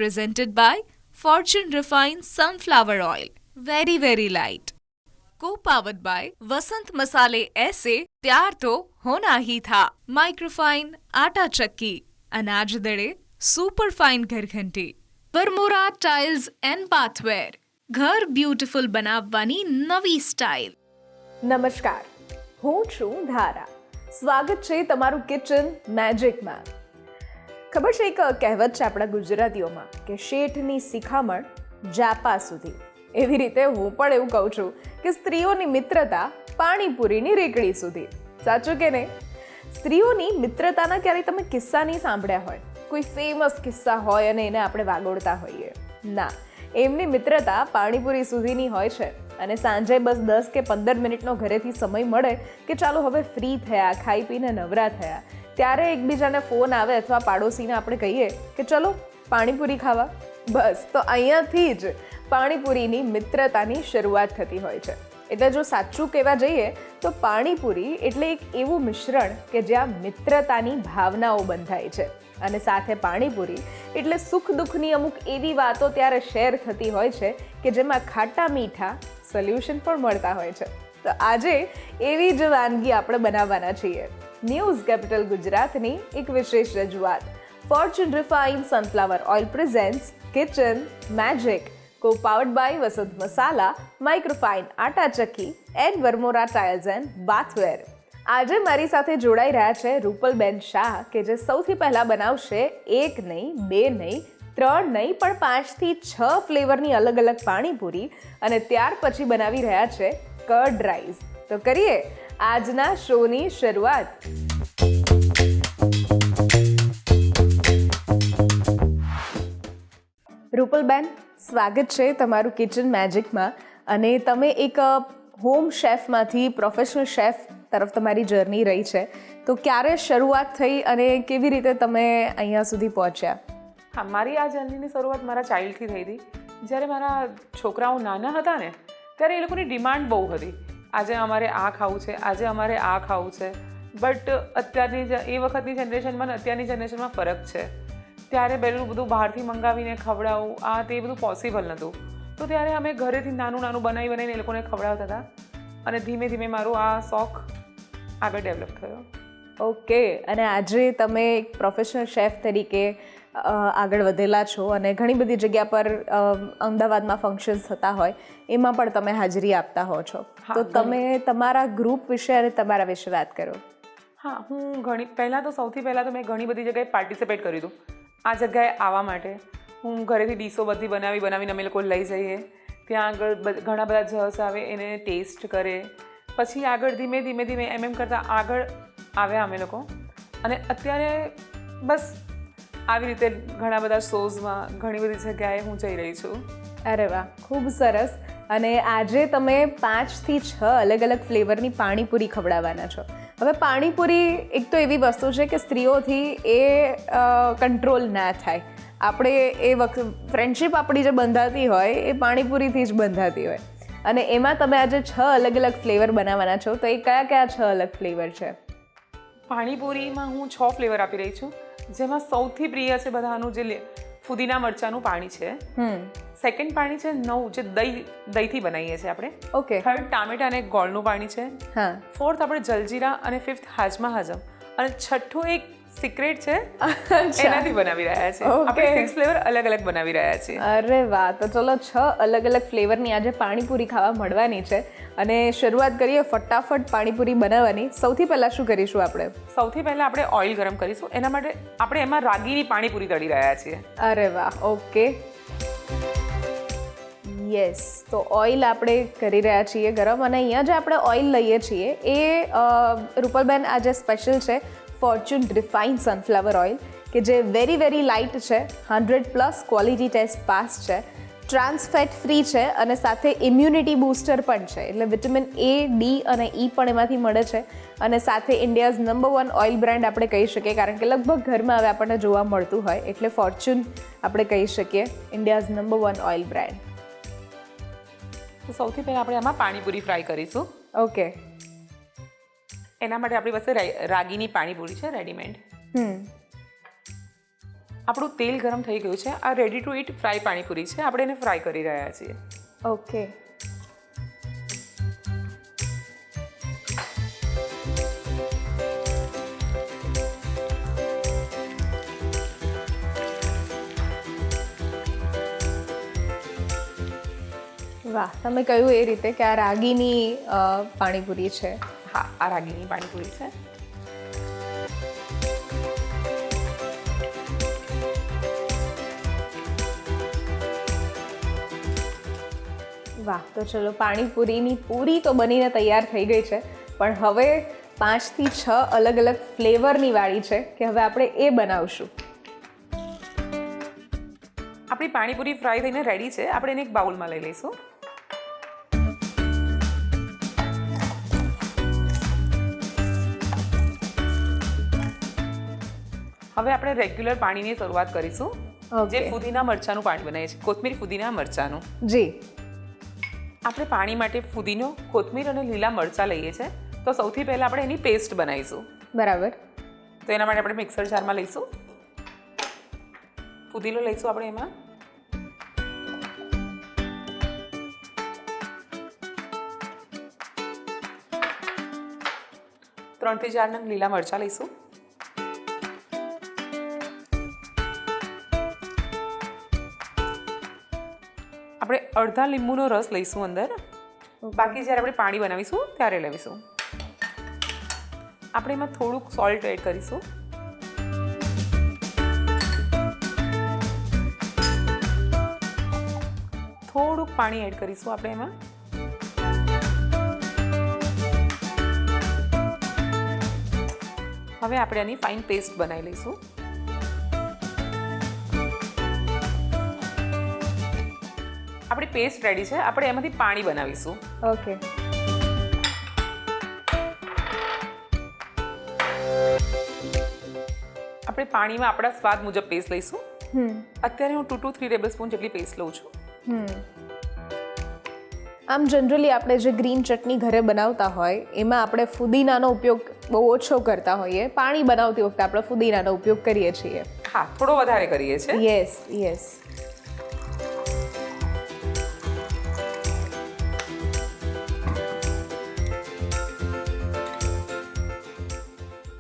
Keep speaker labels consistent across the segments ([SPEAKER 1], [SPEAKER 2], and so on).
[SPEAKER 1] presented by Fortune Refined Sunflower Oil. Very, very light. Co-powered by वसंत मसाले ऐसे प्यार तो होना ही था. Microfine आटा चक्की, अनाज दड़े सुपर फाइन घरघंटी. વરમોરા ટાઇલ્સ એન્ડ બાથવેર, ઘર બ્યુટીફુલ બનાવવાની નવી સ્ટાઇલ.
[SPEAKER 2] નમસ્કાર, હું છું ધારા. સ્વાગત છે તમારું કિચન મેજિકમાં. ખબર છે, એક કહેવત છે આપણા ગુજરાતીઓમાં કે શેઠની શિખામણ જાપા સુધી. એવી રીતે હું પણ એવું કહું છું કે સ્ત્રીઓની મિત્રતા પાણીપુરીની રેકડી સુધી. સાચું કે નહીં? સ્ત્રીઓની મિત્રતાના ક્યારેય તમે કિસ્સા નહીં સાંભળ્યા હોય, કોઈ ફેમસ કિસ્સા હોય અને એને આપણે વાગોળતા હોઈએ. ના, એમની મિત્રતા પાણીપુરી સુધીની હોય છે. અને સાંજે બસ 10 કે 15 મિનિટનો ઘરેથી સમય મળે કે ચાલો હવે ફ્રી થયા, ખાઈ પીને નવરા થયા, ત્યારે એકબીજાને ફોન આવે અથવા પાડોશીને આપણે કહીએ કે ચલો પાણીપુરી ખાવા. બસ, તો અહીંયાથી જ પાણીપુરીની મિત્રતાની શરૂઆત થતી હોય છે. એટલે જો સાચું કહેવા જઈએ તો પાણીપુરી એટલે એક એવું મિશ્રણ કે જ્યાં મિત્રતાની ભાવનાઓ બંધાય છે. અને સાથે પાણીપુરી એટલે સુખ દુઃખની અમુક એવી વાતો ત્યારે શેર થતી હોય છે કે જેમાં ખાટા મીઠા સોલ્યુશન પણ મળતા હોય છે. તો આજે એવી જ વાનગી આપણે બનાવવાના છીએ. ન્યૂઝ કેપિટલ ગુજરાતની એક વિશેષ રજૂઆત. Fortune refined sunflower oil presents kitchen magic, co-powered by Vasant Masala, microfine Atta Chakki and Varmora tiles and bathware. આજે મારી સાથે જોડાઈ રહ્યા છે રૂપલબેન શાહ, કે જે સૌથી પહેલાં બનાવશે 1 નહીં, 2 નહીં, 3 નહીં, પણ 5 થી 6 ફ્લેવરની અલગ અલગ પાણીપુરી. અને ત્યાર પછી બનાવી રહ્યા છે કર્ડ રાઈસ. તો કરીએ આજના શોની શરૂઆત. રૂપલબેન, સ્વાગત છે તમારું કિચન મેજિકમાં. અને તમે એક હોમ શેફમાંથી પ્રોફેશનલ શેફ તરફ તમારી જર્ની રહી છે. તો ક્યારે શરૂઆત થઈ અને કેવી રીતે તમે અહીંયા સુધી પહોંચ્યા?
[SPEAKER 3] હા, મારી આ જર્નીની શરૂઆત મારા ચાઇલ્ડથી થઈ હતી. જ્યારે મારા છોકરાઓ નાના હતા ને, ત્યારે એ લોકોની ડિમાન્ડ બહુ હતી. આજે અમારે આ ખાવું છે, આજે અમારે આ ખાવું છે. બટ અત્યારની એ વખતની જનરેશનમાં ને અત્યારની જનરેશનમાં ફરક છે. ત્યારે પહેલું બધું બહારથી મંગાવીને ખવડાવવું, આ તે બધું પોસિબલ નહોતું. તો ત્યારે અમે ઘરેથી નાનું નાનું બનાવીને એ લોકોને ખવડાવતા હતા. અને ધીમે ધીમે મારો આ શોખ આગળ ડેવલપ થયો.
[SPEAKER 2] ઓકે. અને આજે તમે એક પ્રોફેશનલ શેફ તરીકે આગળ વધેલા છો અને ઘણી બધી જગ્યા પર અમદાવાદમાં ફંક્શન્સ થતા હોય એમાં પણ તમે હાજરી આપતા હો છો. તો તમે તમારા ગ્રુપ વિશે અને તમારા વિશે વાત કરો.
[SPEAKER 3] હા, હું સૌથી પહેલાં તો મેં ઘણી બધી જગ્યાએ પાર્ટિસિપેટ કર્યું હતું. આ જગ્યાએ આવવા માટે હું ઘરેથી ડીશો બધી બનાવીને અમે લોકો લઈ જઈએ. ત્યાં આગળ ઘણા બધા જજ આવે, એને ટેસ્ટ કરે. પછી આગળ ધીમે ધીમે એમ કરતાં આગળ આવ્યા અમે લોકો. અને અત્યારે બસ આવી રીતે ઘણા બધા શોઝમાં ઘણી બધી જગ્યાએ હું જઈ રહી છું.
[SPEAKER 2] અરે વાહ, ખૂબ સરસ. અને આજે તમે 5 થી 6 અલગ અલગ ફ્લેવરની પાણીપુરી ખવડાવવાના છો. હવે પાણીપુરી એક તો એવી વસ્તુ છે કે સ્ત્રીઓથી એ કંટ્રોલ ના થાય. આપણે એ વખત ફ્રેન્ડશિપ આપણી જે બંધાતી હોય એ પાણીપુરીથી જ બંધાતી હોય. અને એમાં તમે આજે 6 અલગ અલગ ફ્લેવર બનાવવાના છો. તો એ કયા કયા 6 અલગ ફ્લેવર છે?
[SPEAKER 3] પાણીપુરીમાં હું 6 ફ્લેવર આપી રહી છું. જેમાં સૌથી પ્રિય છે બધાનું જે ફુદીના મરચાનું પાણી છે. સેકન્ડ પાણી છે નવું, જે દહીંથી બનાવીએ છીએ આપણે.
[SPEAKER 2] ઓકે.
[SPEAKER 3] થર્ડ ટામેટા અને ગોળનું પાણી છે.
[SPEAKER 2] હા.
[SPEAKER 3] ફોર્થ આપણે જલજીરા અને ફિફ્થ હાજમા હાજમ. અને છઠ્ઠું એક સિક્રેટ છે, એનાથી બનાવી રહ્યા છે. આપણે 6 ફ્લેવર અલગ અલગ બનાવી રહ્યા છીએ.
[SPEAKER 2] અરે વાહ. તો ચલો 6 અલગ અલગ ફ્લેવરની આજે પાણીપુરી ખાવા મળવાની છે. અને શરૂઆત કરીએ ફટાફટ પાણીપુરી બનાવવાની. સૌથી પહેલાં શું કરીશું આપણે?
[SPEAKER 3] સૌથી પહેલાં આપણે ઓઇલ ગરમ કરીશું. એના માટે આપણે એમાં રાગીની પાણીપુરી તળી રહ્યા છીએ.
[SPEAKER 2] અરે વાહ. ઓકે. યસ. તો ઓઇલ આપણે કરી રહ્યા છીએ ગરમ. અને અહીંયા જે આપણે ઓઇલ લઈએ છીએ એ રૂપલબેન આજે સ્પેશિયલ છે ફોર્ચ્યુન રિફાઇન્ડ સનફ્લાવર ઓઇલ, કે જે વેરી વેરી લાઇટ છે, 100+ ક્વોલિટી ટેસ્ટ પાસ છે, ટ્રાન્સ ફેટ ફ્રી છે અને સાથે ઇમ્યુનિટી બૂસ્ટર પણ છે. એટલે વિટામિન A, D અને E પણ એમાંથી મળે છે. અને સાથે ઇન્ડિયાઝ નંબર 1 ઓઇલ બ્રાન્ડ આપણે કહી શકીએ, કારણ કે લગભગ ઘરમાં હવે આપણને જોવા મળતું હોય. એટલે ફોર્ચ્યુન આપણે કહી શકીએ ઇન્ડિયાઝ નંબર 1 ઓઇલ બ્રાન્ડ.
[SPEAKER 3] તો સૌથી પહેલાં આપણે આમાં પાણીપુરી ફ્રાય કરીશું.
[SPEAKER 2] ઓકે.
[SPEAKER 3] એના માટે આપણી પાસે રાગીની પાણીપુરી છે રેડીમેડ. આપણું તેલ ગરમ થઈ ગયું છે. આ ready to it fry panipuri છે. આપણે એને ફ્રાય કરી રહ્યા છીએ.
[SPEAKER 2] ઓકે. વાહ, તમે કહ્યું એ રીતે કે આ રાગીની પાણીપુરી છે.
[SPEAKER 3] હા, આ રાગીની પાણીપુરી છે.
[SPEAKER 2] વાહ, તો ચલો પાણીપુરીની પૂરી તો બનીને તૈયાર થઈ ગઈ છે, પણ હવે 5 થી 6 અલગ અલગ ફ્લેવરની વાળી છે કે હવે આપણે એ બનાવશું.
[SPEAKER 3] આપણી પાણીપુરી ફ્રાય થઈને રેડી છે. આપણે એને એક બાઉલમાં લઈ લઈશું. હવે આપણે રેગ્યુલર પાણીની શરૂઆત કરીશું. જે ફુદીના મરચાનું પાણી બનાવીએ છીએ, કોથમીર ફુદીના મરચાનું.
[SPEAKER 2] જી.
[SPEAKER 3] આપણે પાણી માટે ફુદીનો, કોથમીર અને લીલા મરચાં લઈએ છીએ. તો સૌથી પહેલાં આપણે એની પેસ્ટ બનાવીશું.
[SPEAKER 2] બરાબર.
[SPEAKER 3] તો એના માટે આપણે મિક્સર જારમાં લઈશું. ફુદીનો લઈશું આપણે એમાં. ત્રણ થી 4 નંગ લીલા મરચાં લઈશું. આપણે અડધા લીંબુનો રસ લઈશું અંદર. બાકી જ્યારે આપણે પાણી બનાવીશું ત્યારે લેવીશું. આપણે એમાં થોડુંક સોલ્ટ એડ કરીશું. થોડુંક પાણી એડ કરીશું આપણે એમાં. હવે આપણે આની ફાઇન પેસ્ટ બનાવી લઈશું. આપણી પેસ્ટ રેડી છે. આપણે એમાંથી પાણી બનાવીશું.
[SPEAKER 2] ઓકે.
[SPEAKER 3] આપણે પાણીમાં આપણા સ્વાદ મુજબ પેસ્ટ લઈશું. અત્યારે હું 2 to 3 ટેબલસ્પૂન જેટલી પેસ્ટ લઉં છું.
[SPEAKER 2] આમ જનરલી આપણે જે ગ્રીન ચટણી ઘરે બનાવતા હોય એમાં આપણે ફુદીનાનો ઉપયોગ બહુ ઓછો કરતા હોઈએ. પાણી બનાવતી વખતે આપણે ફુદીનાનો ઉપયોગ કરીએ છીએ.
[SPEAKER 3] હા, થોડો વધારે કરીએ છીએ.
[SPEAKER 2] Yes yes.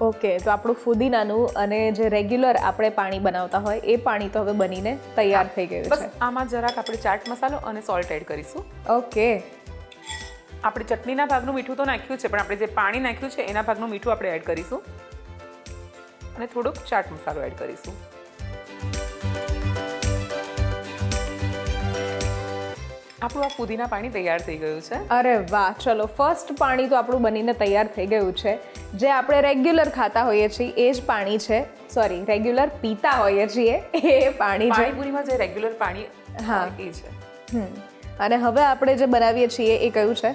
[SPEAKER 2] ઓકે, તો આપણું ફુદીનાનું અને જે રેગ્યુલર આપણે પાણી બનાવતા હોય એ પાણી તો હવે બનીને તૈયાર થઈ ગયું
[SPEAKER 3] બસ
[SPEAKER 2] છે.
[SPEAKER 3] આમાં જરાક આપણે ચાટ મસાલો અને સોલ્ટ એડ કરીશું.
[SPEAKER 2] ઓકે.
[SPEAKER 3] આપણે ચટણીના ભાગનું મીઠું તો નાખ્યું છે, પણ આપણે જે પાણી નાખ્યું છે એના ભાગનું મીઠું આપણે એડ કરીશું અને થોડોક ચાટ મસાલો એડ કરીશું. આપણું આ ફુદીના પાણી તૈયાર થઈ ગયું છે.
[SPEAKER 2] અરે વાહ, ચલો ફર્સ્ટ પાણી તો આપણું બનીને તૈયાર થઈ ગયું છે. જે આપણે રેગ્યુલર ખાતા હોઈએ છીએ એ જ પાણી છે. સોરી, રેગ્યુલર પીતા હોઈએ છીએ એ પાણી છે.
[SPEAKER 3] પાણીપુરીમાં જે રેગ્યુલર પાણી
[SPEAKER 2] હા
[SPEAKER 3] એ છે.
[SPEAKER 2] અને હવે આપણે જે બનાવીએ છીએ એ કયું છે?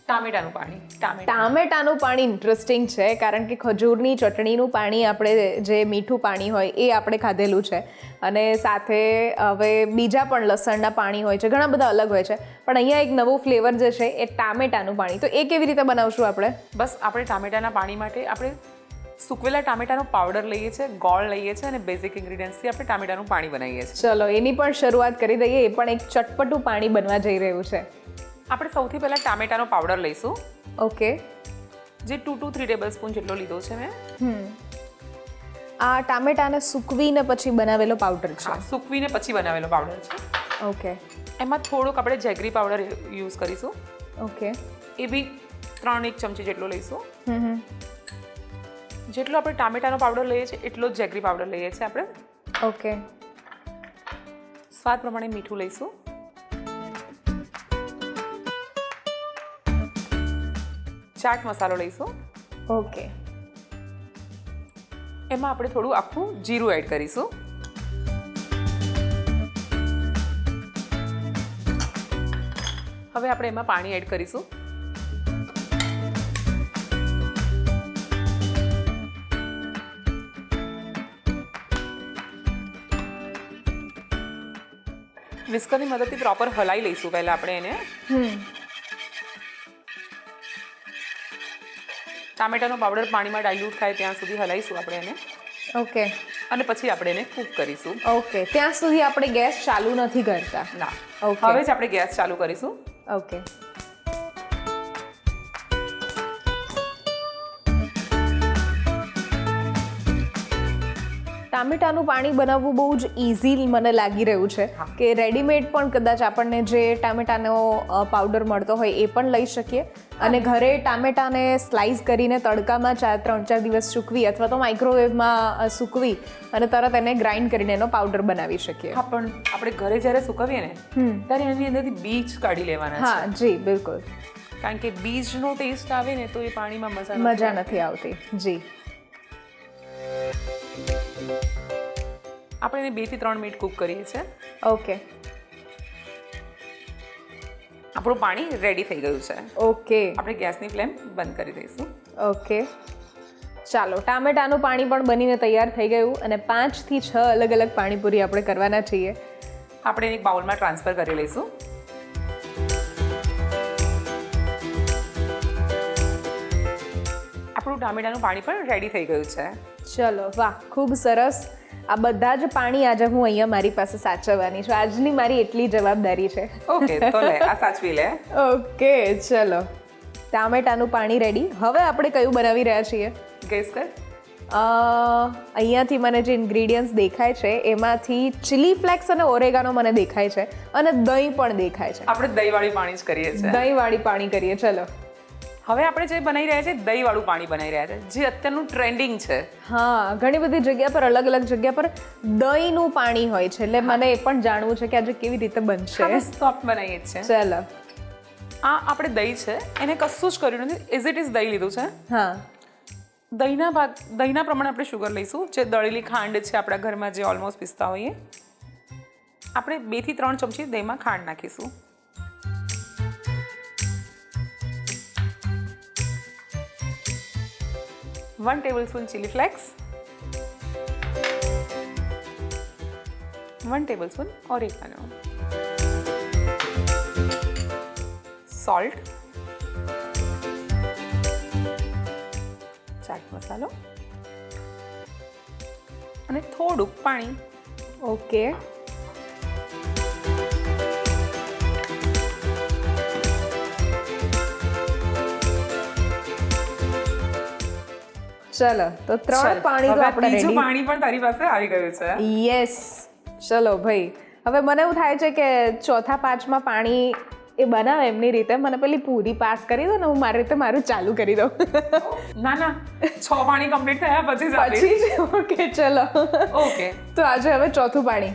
[SPEAKER 3] ટામેટાનું પાણી.
[SPEAKER 2] ટામેટાનું પાણી ઇન્ટરેસ્ટિંગ છે, કારણ કે ખજૂરની ચટણીનું પાણી આપણે જે મીઠું પાણી હોય એ આપણે ખાધેલું છે, અને સાથે હવે બીજા પણ લસણના પાણી હોય છે, ઘણા બધા અલગ હોય છે, પણ અહીંયા એક નવો ફ્લેવર જે છે એ ટામેટાનું પાણી. તો એ કેવી રીતે બનાવશું આપણે?
[SPEAKER 3] બસ આપણે ટામેટાના પાણી માટે આપણે સૂકવેલા ટામેટાનો પાવડર લઈએ છીએ, ગોળ લઈએ છીએ અને બેઝિક ઇન્ગ્રીડિયન્ટ્સથી આપણે ટામેટાનું પાણી બનાવીએ છીએ.
[SPEAKER 2] ચલો એની પણ શરૂઆત કરી દઈએ. એ પણ એક ચટપટું પાણી બનવા જઈ રહ્યું છે.
[SPEAKER 3] આપણે સૌથી પહેલાં ટામેટાનો પાવડર લઈશું.
[SPEAKER 2] ઓકે.
[SPEAKER 3] જે 2 to 3 ટેબલસ્પૂન જેટલો લીધો છે મેં.
[SPEAKER 2] આ ટામેટાને સૂકવીને પછી બનાવેલો પાવડર છે.
[SPEAKER 3] હા, સૂકવીને પછી બનાવેલો પાવડર છે.
[SPEAKER 2] ઓકે.
[SPEAKER 3] એમાં થોડુંક આપણે જેગરી પાવડર યુઝ કરીશું.
[SPEAKER 2] ઓકે.
[SPEAKER 3] એ બી 3 ચમચી જેટલો લઈશું. જેટલો આપણે ટામેટાનો પાવડર લઈએ છીએ એટલો જ જેગરી પાવડર લઈએ છીએ આપણે.
[SPEAKER 2] ઓકે.
[SPEAKER 3] સ્વાદ પ્રમાણે મીઠું લઈશું. ચાટ મસાલો લઈશું.
[SPEAKER 2] ઓકે.
[SPEAKER 3] એમાં આપણે થોડું આખું જીરું એડ કરીશું. હવે આપણે એમાં પાણી એડ કરીશું. વિસ્કરની મદદથી પ્રોપર હલાઈ લઈશું પહેલા આપણે એને. ટામેટાનો પાવડર પાણીમાં ડાયલ્યુટ થાય ત્યાં સુધી હલાઈશું આપણે એને.
[SPEAKER 2] ઓકે.
[SPEAKER 3] અને પછી આપણે એને કૂક કરીશું.
[SPEAKER 2] ઓકે, ત્યાં સુધી આપણે ગેસ ચાલુ નથી કરતા.
[SPEAKER 3] ના,
[SPEAKER 2] Okay.
[SPEAKER 3] હવે જ આપણે ગેસ ચાલુ કરીશું.
[SPEAKER 2] ઓકે. ટામેટાનું પાણી બનાવવું બહુ જ ઇઝી મને લાગી રહ્યું છે કે રેડીમેડ પણ કદાચ આપણને જે ટામેટાનો પાવડર મળતો હોય એ પણ લઈ શકીએ અને ઘરે ટામેટાને સ્લાઇસ કરીને તડકામાં 3-4 દિવસ સૂકવી અથવા તો માઇક્રોવેવમાં સૂકવી અને તરત એને ગ્રાઇન્ડ કરીને એનો પાવડર બનાવી શકીએ.
[SPEAKER 3] હા, પણ આપણે ઘરે જ્યારે સુકવીએ ને ત્યારે એની અંદરથી બીજ કાઢી લેવાના છે.
[SPEAKER 2] હા જી, બિલકુલ.
[SPEAKER 3] કારણ કે બીજનો ટેસ્ટ આવે ને તો એ પાણીમાં
[SPEAKER 2] મજા નથી આવતી. જી.
[SPEAKER 3] આપણે એને 2 થી 3 મિનિટ કૂક કરીએ છીએ.
[SPEAKER 2] ઓકે.
[SPEAKER 3] આપણું પાણી રેડી થઈ ગયું છે.
[SPEAKER 2] ઓકે.
[SPEAKER 3] આપણે ગેસની ફ્લેમ બંધ કરી દઈશું.
[SPEAKER 2] ઓકે, ચાલો, ટામેટાનું પાણી પણ બનીને તૈયાર થઈ ગયું અને 5 થી 6 અલગ અલગ પાણીપુરી આપણે કરવાના છીએ.
[SPEAKER 3] આપણે એને એક બાઉલમાં ટ્રાન્સફર કરી લઈશું. આપણું ટામેટાનું પાણી પણ રેડી થઈ ગયું છે.
[SPEAKER 2] ચલો, વાહ, ખૂબ સરસ. આ બધા જ પાણી આજે હું અહીંયા મારી પાસે સાચવવાની છું. આજની મારી એટલી જવાબદારી છે.
[SPEAKER 3] ઓકે, તો લે, આ સાચવી લે.
[SPEAKER 2] ઓકે, ચલો, ટામેટાનું પાણી રેડી. હવે આપણે કયું બનાવી રહ્યા છીએ?
[SPEAKER 3] ગેસ કર.
[SPEAKER 2] અહીંયાથી મને જે ઇન્ગ્રીડિયન્ટ્સ દેખાય છે એમાંથી ચીલી ફ્લેક્સ અને ઓરેગાનો મને દેખાય છે અને દહીં પણ દેખાય છે.
[SPEAKER 3] આપણે દહીંવાળી પાણી જ કરીએ છીએ.
[SPEAKER 2] દહીંવાળી પાણી કરીએ. ચલો,
[SPEAKER 3] હવે આપણે જે બનાવી રહ્યા છે દહીંવાળું પાણી બનાવી રહ્યા છે, જે અત્યારનું ટ્રેન્ડિંગ છે.
[SPEAKER 2] હા, ઘણી બધી જગ્યા પર અલગ અલગ જગ્યા પર દહીંનું પાણી હોય છે, એટલે મને એ પણ જાણવું છે કે આજે કેવી રીતે બનશે.
[SPEAKER 3] આપણે સોફ્ટ બનાવીએ છીએ.
[SPEAKER 2] ચલો,
[SPEAKER 3] આ આપણે દહીં છે એને કશું જ કર્યું નથી, એઝ ઇટ ઇઝ દહીં લીધું છે.
[SPEAKER 2] હા,
[SPEAKER 3] દહીંના પ્રમાણે આપણે શુગર લઈશું. જે દળેલી ખાંડ છે આપણા ઘરમાં જે ઓલમોસ્ટ પીસતા હોઈએ, આપણે 2 થી 3 ચમચી દહીંમાં ખાંડ નાખીશું. One tablespoon chili flakes, 1 tablespoon oregano, salt, chaat મસાલો અને થોડુંક પાણી.
[SPEAKER 2] ઓકે. ચલો, તો 3 પાણી તો આપણે
[SPEAKER 3] બીજું
[SPEAKER 2] રેડી.
[SPEAKER 3] પાણી પણ તારી પાસે આવી ગયું છે.
[SPEAKER 2] યસ, ચલો ભાઈ. હવે મને એવું થાય છે કે 4થા 5મા પાણી એ બનાવે એમની રીતે મને પેલી પૂરી પાસ કરી દો ને, હું મારી રીતે મારું ચાલુ કરી દઉં.
[SPEAKER 3] ના, 6 પાણી કમ્પ્લીટ થયા પછી જ આપીશ.
[SPEAKER 2] પછી જ? ઓકે, ચલો.
[SPEAKER 3] ઓકે,
[SPEAKER 2] તો આજે હવે 4થું પાણી.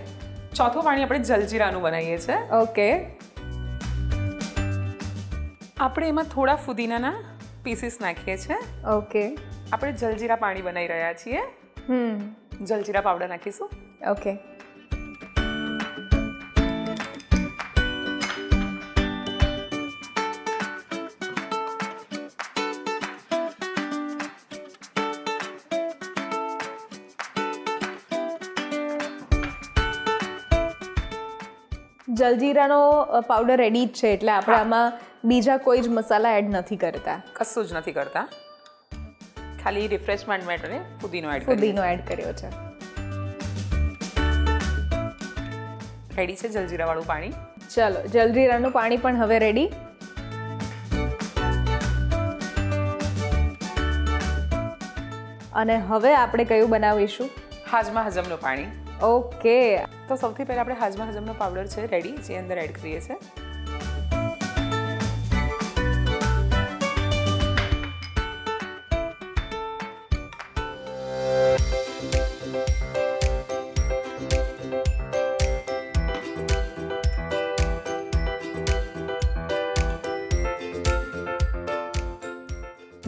[SPEAKER 3] ચોથું પાણી આપણે જલજીરાનું બનાવીએ છીએ.
[SPEAKER 2] ઓકે.
[SPEAKER 3] આપણે એમાં થોડા ફુદીનાના પીસીસ નાખીએ છીએ.
[SPEAKER 2] ઓકે.
[SPEAKER 3] આપણે જલજીરા પાણી બનાવી રહ્યા છીએ. જલજીરા પાવડર નાખીશું.
[SPEAKER 2] ઓકે. જલજીરાનો પાવડર રેડી જ છે, એટલે આપણે આમાં બીજા કોઈ જ મસાલા એડ નથી કરતા.
[SPEAKER 3] કશું જ નથી કરતા, ખાલી રિફ્રેશમેન્ટ માટે ફુદીનો એડ
[SPEAKER 2] કર્યો છે.
[SPEAKER 3] રેડી છે જલજીરાવાળું પાણી.
[SPEAKER 2] ચલો, જલજીરાનું પાણી પણ હવે રેડી. અને હવે આપણે કયું બનાવીશું?
[SPEAKER 3] હાજમા હજમનું પાણી.
[SPEAKER 2] ઓકે.
[SPEAKER 3] તો સૌથી પહેલાં આપણે હાજમા હજમનો પાવડર છે રેડી, જે અંદર એડ કરીએ છીએ.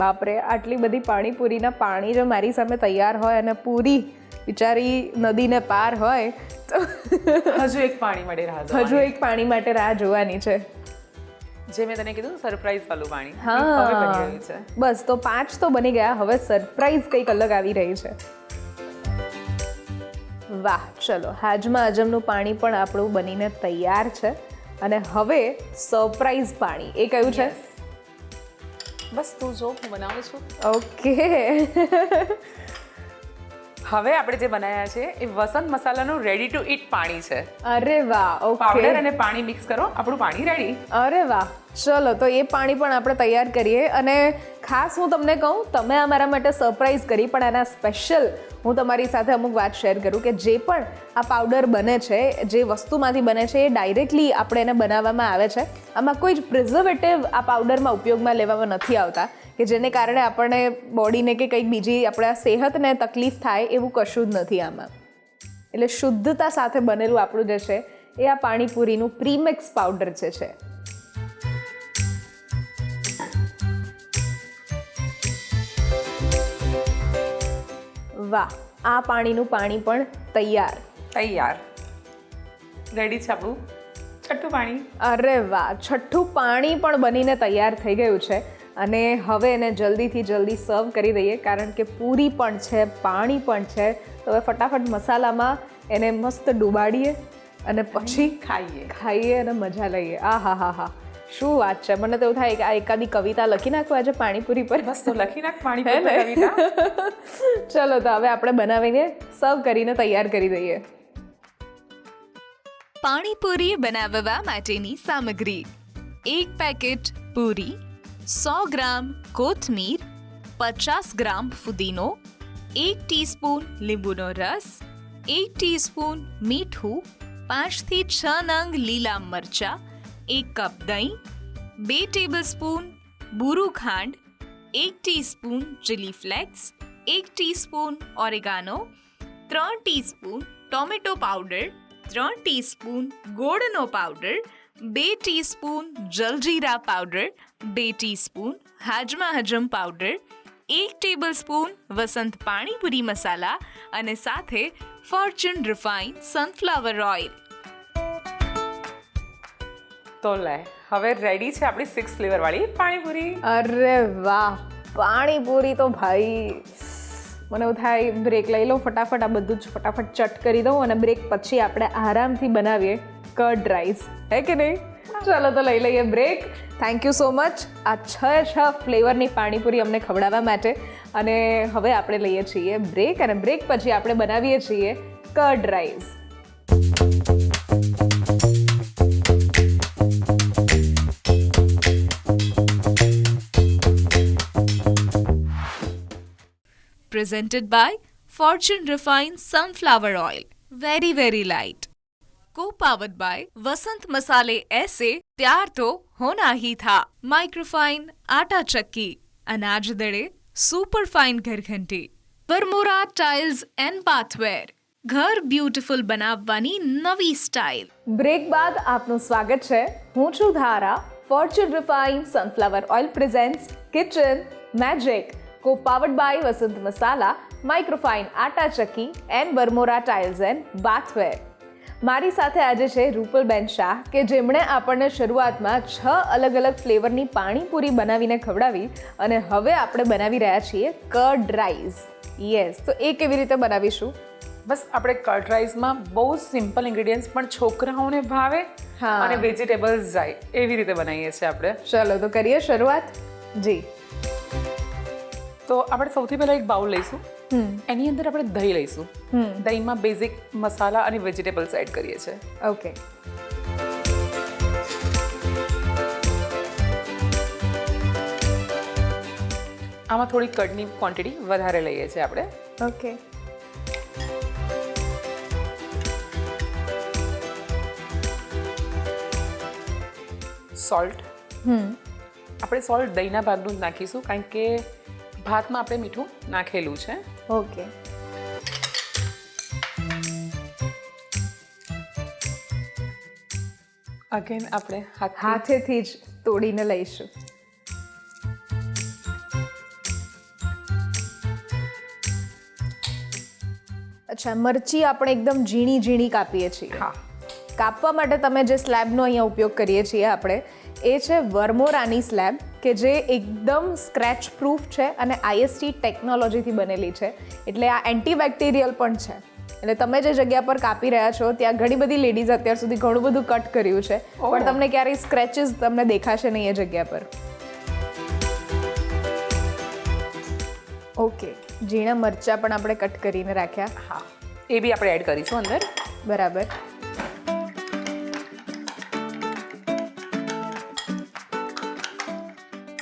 [SPEAKER 2] બાપરે, આટલી બધી પાણીપુરીના પાણી જો મારી સામે તૈયાર હોય અને પૂરી બિચારી નદીને પાર હોય તો
[SPEAKER 3] હજુ એક પાણી માટે રાહ
[SPEAKER 2] જોવાની છે.
[SPEAKER 3] જે મેં તને કીધું સરપ્રાઈઝ વાળું પાણી.
[SPEAKER 2] હા,
[SPEAKER 3] હવે બની રહ્યું છે.
[SPEAKER 2] બસ, તો 5 તો બની ગયા. હવે સરપ્રાઈઝ કંઈક અલગ આવી રહી છે. વાહ, ચલો, હાજમા અજમનું પાણી પણ આપણું બનીને તૈયાર છે. અને હવે સરપ્રાઈઝ પાણી એ કયું છે?
[SPEAKER 3] બસ તું જો, હું બનાવું છું.
[SPEAKER 2] ઓકે.
[SPEAKER 3] હવે આપણે જે બનાવ્યા છે એ વસંત મસાલાનું રેડી ટુ ઈટ પાણી છે.
[SPEAKER 2] અરે વાહ, ઓકે.
[SPEAKER 3] પાવડર અને પાણી મિક્સ કરો, આપણું પાણી રેડી.
[SPEAKER 2] અરે વાહ, ચલો તો એ પાણી પણ આપણે તૈયાર કરીએ. અને ખાસ હું તમને કહું, તમે અમારા માટે સરપ્રાઈઝ કરી, પણ એના સ્પેશિયલ હું તમારી સાથે અમુક વાત શેર કરું કે જે પણ આ પાવડર બને છે, જે વસ્તુમાંથી બને છે, એ ડાયરેક્ટલી આપણે એને બનાવવામાં આવે છે. આમાં કોઈ જ પ્રિઝર્વેટિવ આ પાવડરમાં ઉપયોગમાં લેવામાં નથી આવતા, કે જેને કારણે આપણને બોડીને કે કંઈક બીજી આપણા સેહતને તકલીફ થાય એવું કશું જ નથી આમાં. એટલે શુદ્ધતા સાથે બનેલું આપણું જે છે એ આ પાણીપુરીનું પ્રીમિક્સ પાવડર જે છે. વાહ, આ પાણીનું પાણી પણ તૈયાર.
[SPEAKER 3] રેડી છે આપણું છઠ્ઠું પાણી.
[SPEAKER 2] અરે વાહ, છઠ્ઠું પાણી પણ બનીને તૈયાર થઈ ગયું છે. અને હવે એને જલ્દીથી જલ્દી સર્વ કરી દઈએ, કારણ કે પૂરી પણ છે, પાણી પણ છે. તો હવે ફટાફટ મસાલામાં એને મસ્ત ડૂબાડીએ અને પછી ખાઈએ અને મજા લઈએ. આ હા હા હા, શું વાત છે. મને તો એવું થાય કે આ એકાદી કવિતા લખી નાખો આજે પાણીપુરી પર.
[SPEAKER 3] બસ તો લખી નાખ પાણીપુરી પર કવિતા.
[SPEAKER 2] ચલો તો હવે આપણે બનાવીને સર્વ કરીને તૈયાર કરી દઈએ.
[SPEAKER 1] પાણીપુરી બનાવવા માટેની સામગ્રી: 1 પેકેટ પૂરી, 100 ગ્રામ કોથમીર, 50 ગ્રામ ફુદીનો, 1 ટીસ્પૂન લીંબુનો રસ, 1 ટીસ્પૂન મીઠું, 5 થી 6 નંગ લીલા મરચાં, 1 કપ દહીં, 2 ટેબલસ્પૂન બુરું ખાંડ, 1 teaspoon chilli flakes, 1 teaspoon oregano, 3 teaspoon tomato powder, 3 teaspoon ગોળનો powder, 2 teaspoon jaljeera powder, 2 teaspoon Hajma Hajam powder, 1 tablespoon Vasant Panipuri Masala અને સાથે ફોર્ચ્યુન રિફાઇન્ડ સનફ્લાવર ઓઇલ.
[SPEAKER 3] તો લે, હવે રેડી છે આપણી 6 ફ્લેવર વાળી પાણીપુરી.
[SPEAKER 2] અરે વાહ, પાણીપુરી તો ભાઈ મને એવું થાય બ્રેક લઈ લઉં ફટાફટ, આ બધું જ ફટાફટ ચટ કરી દઉં અને બ્રેક પછી આપણે આરામથી બનાવીએ કર્ડ રાઈસ, હે કે નહીં? ચાલો તો લઈ લઈએ break. Thank you so much આ 6 ફ્લેવરની પાણીપુરી અમને ખવડાવવા માટે. અને હવે આપણે લઈએ છીએ બ્રેક, અને બ્રેક પછી આપણે બનાવીએ છીએ curd rice.
[SPEAKER 1] Presented by Fortune Refined Sunflower Oil. Very, very light. Co-powered by वसंत मसाले ऐसे प्यार तो होना ही था. Microfine आटा चक्की, अनाज दड़े सुपर फाइन घर घंटी, वर्मोरा टाइल्स एंड बाथवेर, घर બ્યુટીફુલ બનાવવાની નવી સ્ટાઇલ.
[SPEAKER 2] બ્રેક બાદ આપનું સ્વાગત છે. હું છું Dhara. Fortune refined sunflower oil presents kitchen magic, co-powered by Vasant Masala, microfine Atta Chakki and Varmora tiles and bathware. મારી સાથે આજે છે રૂપલબેન શાહ, કે જેમણે આપણને શરૂઆતમાં 6 અલગ અલગ ફ્લેવરની પાણીપુરી બનાવીને ખવડાવી, અને હવે આપણે બનાવી રહ્યા છીએ કર્ડ રાઈસ. યસ, તો એ કેવી રીતે બનાવીશું?
[SPEAKER 3] બસ આપણે કર્ડ રાઈસમાં બહુ સિમ્પલ ઇન્ગ્રેડિયન્ટ્સ પણ છોકરાઓને ભાવે અને વેજીટેબલ્સ જાય એવી રીતે બનાવીએ છીએ આપણે.
[SPEAKER 2] ચલો તો કરીએ શરૂઆત. જી,
[SPEAKER 3] તો આપણે સૌથી પહેલાં એક બાઉલ લઈશું. એની અંદર આપણે દહીં લઈશું. દહીંમાં બેઝિક મસાલા અને વેજીટેબલ્સ એડ કરીએ છીએ.
[SPEAKER 2] ઓકે.
[SPEAKER 3] આમાં થોડી કર્ડની ક્વોન્ટિટી વધારે લઈએ છીએ આપણે.
[SPEAKER 2] ઓકે.
[SPEAKER 3] સોલ્ટ. આપણે સોલ્ટ દહીંના ભાગનું જ નાખીશું, કારણ કે ભાતમાં આપણે મીઠું નાખેલું છે.
[SPEAKER 2] ઓકે.
[SPEAKER 3] અગેન આપણે
[SPEAKER 2] હાથેથી જ તોડીને લઈશું. અચ્છા, મરચી આપણે એકદમ ઝીણી ઝીણી કાપીએ છીએ.
[SPEAKER 3] હા,
[SPEAKER 2] કાપવા માટે તમે જે સ્લેબનો અહીંયા ઉપયોગ કરીએ છીએ આપણે, એ છે વર્મોરાની સ્લેબ, કે જે એકદમ સ્ક્રેચ પ્રૂફ છે અને IST ટેકનોલોજીથી બનેલી છે. એટલે આ એન્ટીબેક્ટેરિયલ પણ છે. એટલે તમે જે જગ્યા પર કાપી રહ્યા છો ત્યાં ઘણી બધી લેડીઝ અત્યાર સુધી ઘણું બધું કટ કર્યું છે, પણ તમને ક્યારેય સ્ક્રેચીસ તમને દેખાશે નહીં એ જગ્યા પર. ઓકે, ઝીણા મરચાં પણ આપણે કટ કરીને રાખ્યા.
[SPEAKER 3] હા, એ બી આપણે એડ કરીશું અંદર.
[SPEAKER 2] બરાબર.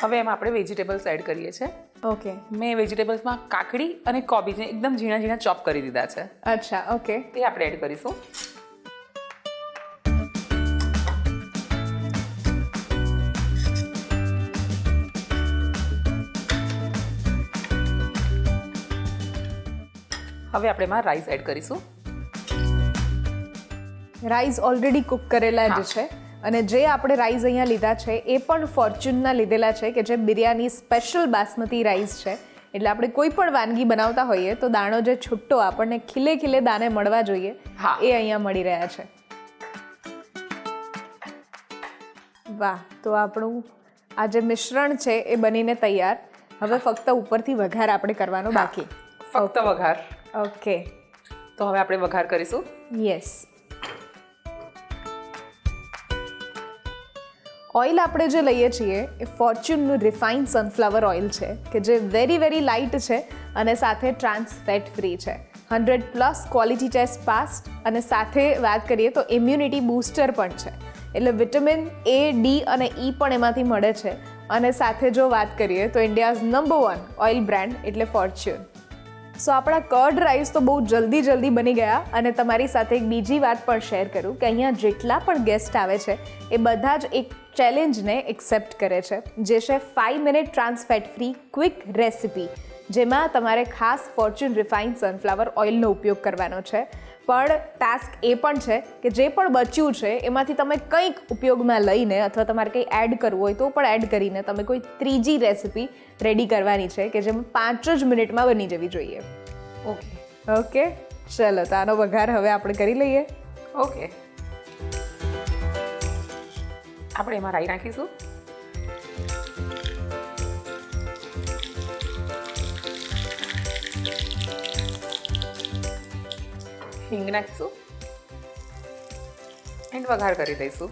[SPEAKER 3] હવે એમાં આપણે વેજીટેબલ્સ એડ કરીએ છીએ.
[SPEAKER 2] ઓકે.
[SPEAKER 3] મેં વેજીટેબલ્સમાં કાકડી અને કોબીજને એકદમ ઝીણા ઝીણા ચોપ કરી દીધા છે.
[SPEAKER 2] અચ્છા, ઓકે.
[SPEAKER 3] એ આપણે એડ કરીશું. હવે આપણે એમાં રાઈસ એડ કરીશું.
[SPEAKER 2] રાઈસ ઓલરેડી કુક કરેલા જ છે અને જે આપણે રાઈસ અહીંયા લીધા છે એ પણ ફોર્ચ્યુનના લીધેલા છે કે જે બિરયાની સ્પેશિયલ બાસમતી રાઈસ છે. એટલે આપણે કોઈ પણ વાનગી બનાવતા હોઈએ તો દાણો જે છૂટો આપણને ખીલે ખીલે દાણે મળવા જોઈએ એ અહીંયા મળી રહ્યા છે. વાહ, તો આપણું આ જે મિશ્રણ છે એ બનીને તૈયાર. હવે ફક્ત ઉપરથી વઘાર આપણે કરવાનો બાકી.
[SPEAKER 3] ફક્ત વઘાર.
[SPEAKER 2] ઓકે.
[SPEAKER 3] તો હવે આપણે વઘાર કરીશું.
[SPEAKER 2] યસ. ઓઇલ આપણે જે લઈએ છીએ એ ફોર્ચ્યુનનું રિફાઇન્ડ સનફ્લાવર ઓઇલ છે કે જે વેરી લાઇટ છે અને સાથે ટ્રાન્સ ફેટ ફ્રી છે. 100+ ક્વોલિટી ટેસ્ટ પાસ્ડ અને સાથે વાત કરીએ તો ઇમ્યુનિટી બૂસ્ટર પણ છે. એટલે વિટામિન A, D અને E પણ એમાંથી મળે છે. અને સાથે જો વાત કરીએ તો ઇન્ડિયાઝ નંબર 1 ઓઇલ બ્રાન્ડ એટલે ફોર્ચ્યુન. સો આપણા કર્ડ રાઈસ તો બહુ જલ્દી બની ગયા. અને તમારી સાથે એક બીજી વાત પણ શેર કરું કે અહીંયા જેટલા પણ ગેસ્ટ આવે છે એ બધા જ એક ચેલેન્જને એક્સેપ્ટ કરે છે, જે છે 5 minute trans fat free quick recipe, જેમાં તમારે ખાસ ફોર્ચ્યુન રિફાઇન્ડ સનફ્લાવર ઓઇલનો ઉપયોગ કરવાનો છે. પણ ટાસ્ક એ પણ છે કે જે પણ બચ્યું છે એમાંથી તમે કંઈક ઉપયોગમાં લઈને અથવા તમારે કંઈ એડ કરવું હોય તો પણ એડ કરીને તમે કોઈ ત્રીજી રેસિપી રેડી કરવાની છે કે જેમાં 5 જ મિનિટમાં બની જવી જોઈએ. ઓકે, ચલો તો આનો વઘાર હવે આપણે કરી લઈએ.
[SPEAKER 3] ઓકે. આપણે એમાં રાઈ નાખીશું. હિંગ નાખીશું એન્ડ વઘાર કરી દઈશું.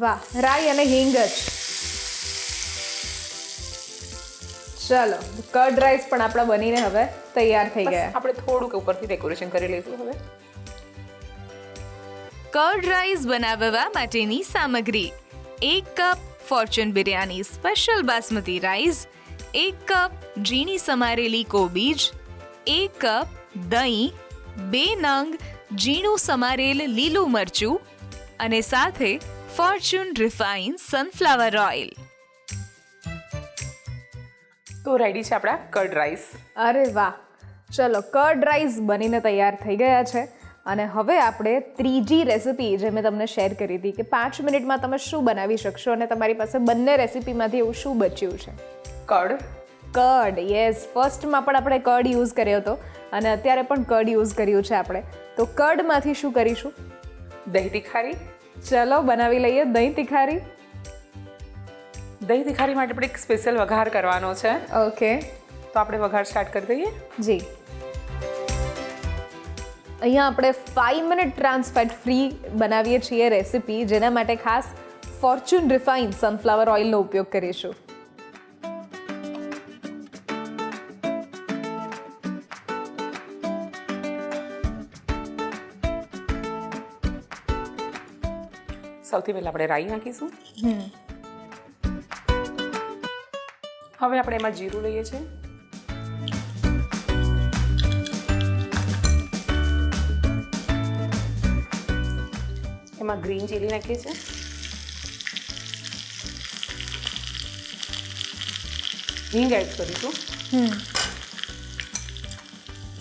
[SPEAKER 2] વાહ, રાઈ અને હિંગ જ. ચલો, કર્ડ રાઈસ પણ આપણા બનીને હવે તૈયાર થઈ ગયા.
[SPEAKER 3] આપણે થોડુંક ઉપરથી ડેકોરેશન કરી લઈશું. હવે
[SPEAKER 1] કર્ડ રાઈસ બનાવવા માટેની સામગ્રી: 1 cup Fortune biryani special basmati rice, 1 cup ઝીણી સમારેલી કોબીજ, 1 કપ દહીં, 2 નંગ ઝીણું સમારેલ લીલું મરચું અને સાથે ફોર્ચ્યુન રિફાઇન્ડ સનફ્લાવર ઓઇલ.
[SPEAKER 3] તો રેડી છે આપણા કર્ડ રાઈસ.
[SPEAKER 2] અરે વાહ, ચલો કર્ડ રાઈસ બનીને તૈયાર થઈ ગયા છે. અને હવે આપણે ત્રીજી રેસિપી જે મેં તમને શેર કરી હતી કે 5 મિનિટમાં તમે શું બનાવી શકશો અને તમારી પાસે બંને રેસિપીમાંથી એવું શું બચ્યું છે? કર્ડ. યસ, ફર્સ્ટમાં પણ આપણે કર્ડ યુઝ કર્યો હતો અને અત્યારે પણ કર્ડ યુઝ કર્યું છે આપણે. તો કર્ડમાંથી શું કરીશું?
[SPEAKER 3] દહીં તિખારી.
[SPEAKER 2] ચલો બનાવી લઈએ દહીં તિખારી.
[SPEAKER 3] દહીં તિખારી માટે આપણે એક સ્પેશિયલ વઘાર કરવાનો છે.
[SPEAKER 2] ઓકે,
[SPEAKER 3] તો આપણે વઘાર સ્ટાર્ટ કરી દઈએ.
[SPEAKER 2] જી. અહીંયા આપણે 5 મિનિટ ટ્રાન્સ ફેટ ફ્રી બનાવીએ છીએ રેસિપી, જેના માટે ખાસ ફોર્ચ્યુન રિફાઇન્ડ સનફ્લાવર ઓઇલનો ઉપયોગ કરીશું.
[SPEAKER 3] સૌથી પહેલાં આપણે રાઈ નાખીશું. હવે આપણે એમાં જીરું લઈએ છીએ. એમાં ગ્રીન ચીલી નાખીએ છીએ. હિંગ એડ કરીશું.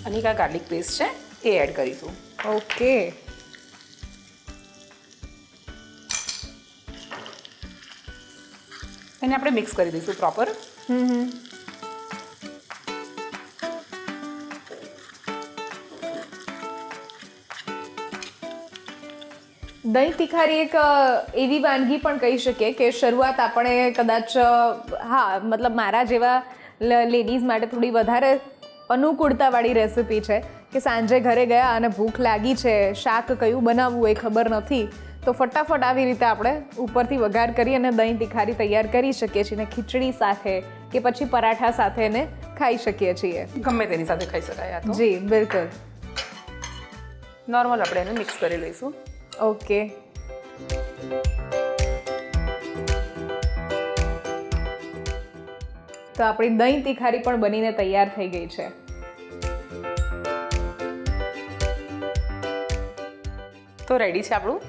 [SPEAKER 3] અને એક આ ગાર્લિક પેસ્ટ છે એ એડ કરીશું.
[SPEAKER 2] ઓકે.
[SPEAKER 3] એને આપણે મિક્સ કરી દઈશું પ્રોપર.
[SPEAKER 2] દહીં તિખારી એક એવી વાનગી પણ કહી શકીએ કે શરૂઆત આપણે કદાચ મતલબ મારા જેવા લેડીઝ માટે થોડી વધારે અનુકૂળતાવાળી રેસિપી છે કે સાંજે ઘરે ગયા અને ભૂખ લાગી છે, શાક કયું બનાવવું એ ખબર નથી, તો ફટાફટ આવી રીતે આપણે ઉપરથી વઘાર કરી અને દહીં તિખારી તૈયાર કરી શકીએ છીએ અને ખીચડી સાથે કે પછી પરાઠા સાથે એને ખાઈ શકીએ છીએ.
[SPEAKER 3] ગમે તેની સાથે ખાઈ શકાય આ તો.
[SPEAKER 2] જી બિલકુલ.
[SPEAKER 3] નોર્મલ આપણે એને મિક્સ કરી લઈશું.
[SPEAKER 2] ઓકે. તો આપણી દહીં તિખારી પણ બનીને તૈયાર થઈ ગઈ છે.
[SPEAKER 3] તો રેડી છે આપણું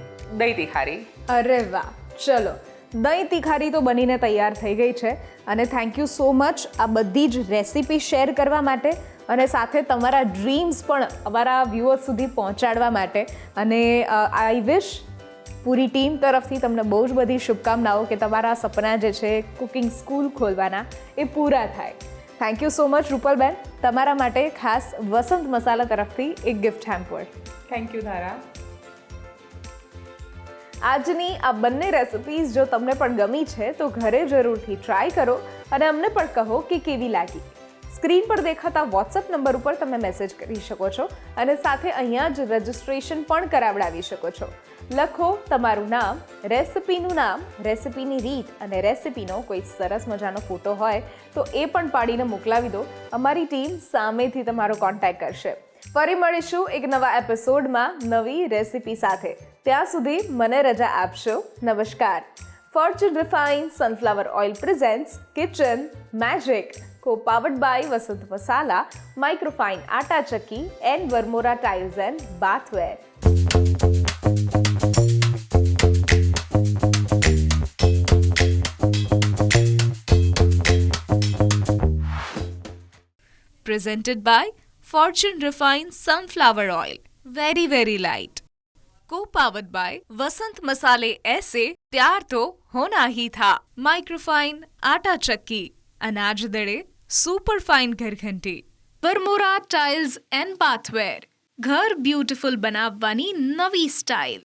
[SPEAKER 3] દહીં તિખારી.
[SPEAKER 2] અરે વાહ, ચલો દહીં તિખારી તો બનીને તૈયાર થઈ ગઈ છે અને થેન્ક યુ સો મચ આ બધી જ રેસીપી શેર કરવા માટે અને સાથે તમારા ડ્રીમ્સ પણ અમારા વ્યુઅર્સ સુધી પહોંચાડવા માટે. અને આઈ વિશ પૂરી ટીમ તરફથી તમને બહુ જ બધી શુભકામનાઓ કે તમારા સપના જે છે કુકિંગ સ્કૂલ ખોલવાના એ પૂરા થાય. Thank you so much Rupalben. તમારા માટે ખાસ વસંત મસાલા તરફથી એક ગિફ્ટ હેમ્પર.
[SPEAKER 3] થેન્ક યુ ધારા.
[SPEAKER 2] આજની આ બંને રેસિપીઝ જો તમને પણ ગમી છે તો ઘરે જરૂરથી ટ્રાય કરો અને અમને પણ કહો કે કેવી લાગી. સ્ક્રીન પર દેખાતા વોટ્સએપ નંબર ઉપર તમે મેસેજ કરી શકો છો અને સાથે અહીંયા જ રજિસ્ટ્રેશન પણ કરાવડાવી શકો છો. લખો તમારું નામ, રેસિપીનું નામ, રેસિપીની રીત અને રેસિપીનો કોઈ સરસ મજાનો ફોટો હોય તો એ પણ પાડીને મોકલાવી દો. અમારી ટીમ સામેથી તમારો કોન્ટેક્ટ કરશે. ફરી મળીશું એક નવા એપિસોડમાં નવી રેસિપી સાથે. ત્યાં સુધી મને રજા આપશો. નમસ્કાર. Fortune refined sunflower oil presents kitchen magic, co-powered by Vasant Masala, microfine Atta Chakki and Varmora tiles and bathware.
[SPEAKER 1] Presented by Fortune Refined Sunflower Oil. Very, very light. Co-powered by वसंत मसाले ऐसे प्यार तो होना ही था. माइक्रोफाइन आटा चक्की, अनाज दड़े सुपर फाइन घर घंटी, वर्मोरा टाइल्स एंड बाथवेर. घर ब्यूटीफुल बनावવાની નવી સ્ટાઇલ.